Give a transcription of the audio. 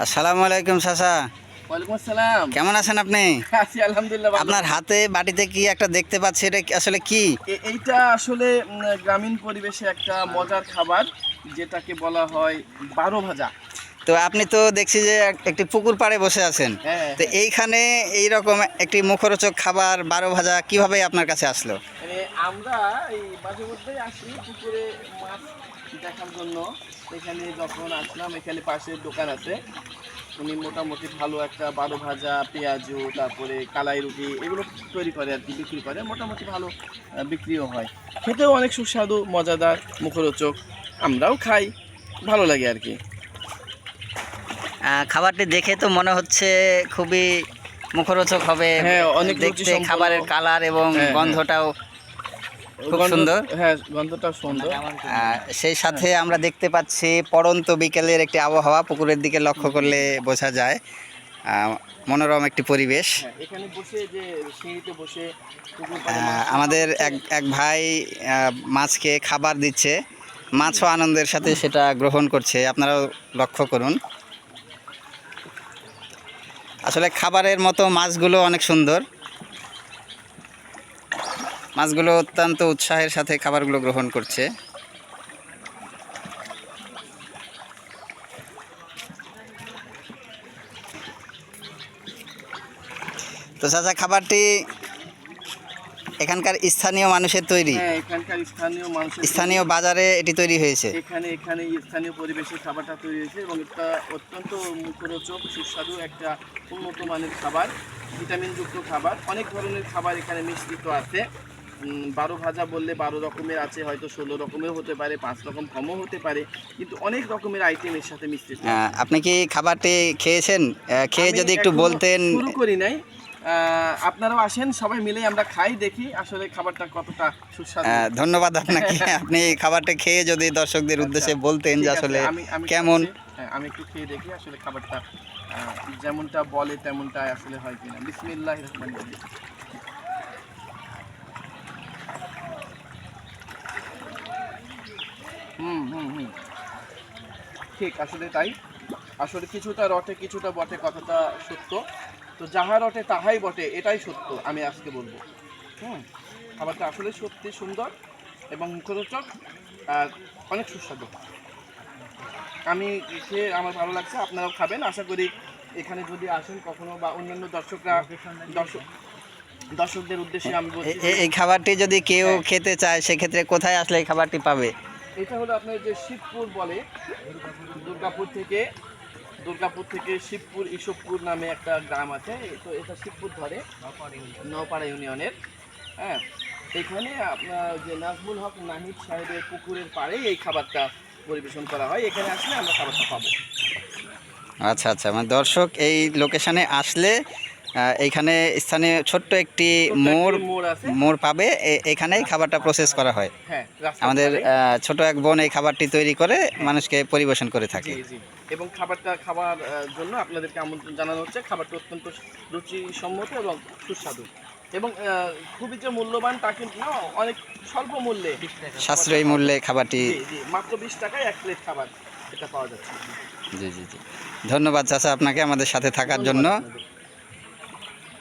আসসালামু আলাইকুম চাচা। ওয়ালাইকুম আসসালাম। কেমন আছেন আপনি? আছি আলহামদুলিল্লাহ ভালো। আপনার হাতে বাটিতে কি একটা দেখতে পাচ্ছি, এটা আসলে কি? এইটা আসলে গ্রামীণ পরিবেশে একটা মজার খাবার, যেটাকে বলা হয় 12 ভাজা। তো আপনি তো দেখছি যে একটি পুকুর পাড়ে বসে আছেন। হ্যাঁ তো হ্যাঁ। এইখানে এইরকম একটি মুখরোচক খাবার 12 ভাজা কিভাবে আপনার কাছে আসলো? মানে আমরা এই মাঝে মধ্যেই আসি পুকুরে মাছ দেখার জন্য। এখানে যখন আসলাম, এখানে পাশে দোকান আছে, উনি মোটামুটি ভালো একটা 12 ভাজা, পেঁয়াজু, তারপরে কালাই রুটি এগুলো তৈরি করে আর কি, বিক্রি করে মোটামুটি ভালো বিক্রিও হয়। খেতেও অনেক সুস্বাদু, মজাদার, মুখরোচক। আমরাও খাই, ভালো লাগে আর কি। খাবারটি দেখে তো মনে হচ্ছে খুবই মুখরোচক হবে। হ্যাঁ, অনেক দেখতে রুচিসম্পন্ন। খাবারের কালার এবং হ্যাঁ, গন্ধটাও খুব সুন্দর। হ্যাঁ, গন্ধটাও সুন্দর। সেই সাথে আমরা দেখতে পাচ্ছি পড়ন্ত বিকেলের একটি আবহাওয়া, পুকুরের দিকে লক্ষ্য করলে বোঝা যায়। মনোরম একটি পরিবেশ। হ্যাঁ, এখানে বসে যে সিঁড়িতে বসে পুকুর পাড়ে মাছ আমাদের ধরা এক হচ্ছে। এক ভাই মাছকে খাবার দিচ্ছে, মাছও আনন্দের সাথে সেটা গ্রহণ করছে, আপনারাও লক্ষ্য করুন। আসলে খাবারের মতো মাছগুলো অনেক সুন্দর, মাছগুলো অত্যন্ত উৎসাহের সাথে খাবারগুলো গ্রহণ করছে। তো চাচা, খাবারটি এখানকার স্থানীয় মানুষের তৈরি? হ্যাঁ, এখানকার স্থানীয় মানুষের স্থানীয় তৈরি। বাজারে এটি তৈরি হয়েছে? এখানে স্থানীয় পরিবেশে খাবারটা তৈরি হয়েছে এবং এটা অত্যন্ত মুখরোচক, সুস্বাদু একটা উন্নত মানের খাবার, ভিটামিনযুক্ত খাবার। অনেক ধরনের খাবার এখানে মিশ্রিত আছে। 12 ভাজা বললে 12 রকমের আছে, হয়তো 16 রকমের হতে পারে, 5 রকম কমও হতে পারে, কিন্তু অনেক রকমের আইটেম এর সাথে মিশ্রিত আছে। আপনি কি খাবারটি খেয়েছেন? খেয়ে আমি যদি একটু এখনো বলতেন। শুরু করি নাই। আপনারাও আসেন, সবাই মিলে আমরা খাই, দেখি আসলে খাবারটা কতটা সুস্বাদু। ধন্যবাদ আপনাকে। আপনি খাবারটা খেয়ে যদি দর্শকদের উদ্দেশ্যে বলতেন যে ঠিক আছে, আসলে আমি কেমন। হ্যাঁ, আমি একটু খেয়ে দেখি আসলে খাবারটা যেমনটা বলে তেমনটা আসলে হয় কিনা। বিসমিল্লাহির রহমানির রহিম। হুম হুম হুম ঠিক আসলে তাই। আসলে কিছুটা রটে কিছুটা বটে, কথাটা সত্য। তো যাহা রটে তাহাই বটে, এটাই সত্য আমি আজকে বলবো। হুম খাবারটা আসলে সত্যি সুন্দর এবং মুখরোচক আর অনেক সুস্বাদু। আমি খেয়ে আমার ভালো লাগছে, আপনারাও খাবেন আশা করি। এখানে যদি আসেন কখনো বা অন্যান্য দর্শকদের উদ্দেশ্যে আমি বলছি যে এই খাবারটি যদি কেউ হ্যাঁ। খেতে চায় সেক্ষেত্রে কোথায় আসলে এই খাবারটি পাবে? এটা হলো আপনার যে শিবপুর বলে, দুর্গাপুর থেকে শিবপুর ইসবপুর নামে একটা গ্রাম আছে, তো এটা শিবপুর ধরে নওপাড়া ইউনিয়নের। হ্যাঁ, এখানে আপনার যে নাজমুল হক নাহিদ সাহেবের পুকুরের পাড়ে এই খাবারটা পরিবেশন করা হয়। এখানে আসলে আমরা খাবারটা পাবো। আচ্ছা আচ্ছা, মানে দর্শক এই লোকেশনে আসলে এইখানে স্থানীয় ছোট্ট একটি মোড় আছে। মোড় পাবে, এখানেই খাবারটা প্রসেস করা হয়। হ্যাঁ, রাস্তার আমাদের ধারে। ছোট এক বোন এই খাবারটি তৈরি করে মানুষকে পরিবেশন করে থাকে। জি জি। এবং খাবারটা খাওয়ার জন্য আপনাদেরকে আমন্ত্রণ জানানো হচ্ছে। খাবারটা অত্যন্ত রুচিসম্মত এবং সুস্বাদু এবং খুবই যে মূল্যবান তা কিন্তু না, অনেক স্বল্প মূল্যে সাশ্রয়ী মূল্যে খাবারটি। জি জি, মাত্র 20 টাকায় 1 প্লেট খাবার এটা পাওয়া যাচ্ছে। জি জি জি, ধন্যবাদ চাচা আপনাকে আমাদের সাথে থাকার ধন্যবাদ জন্য। আপনাদের।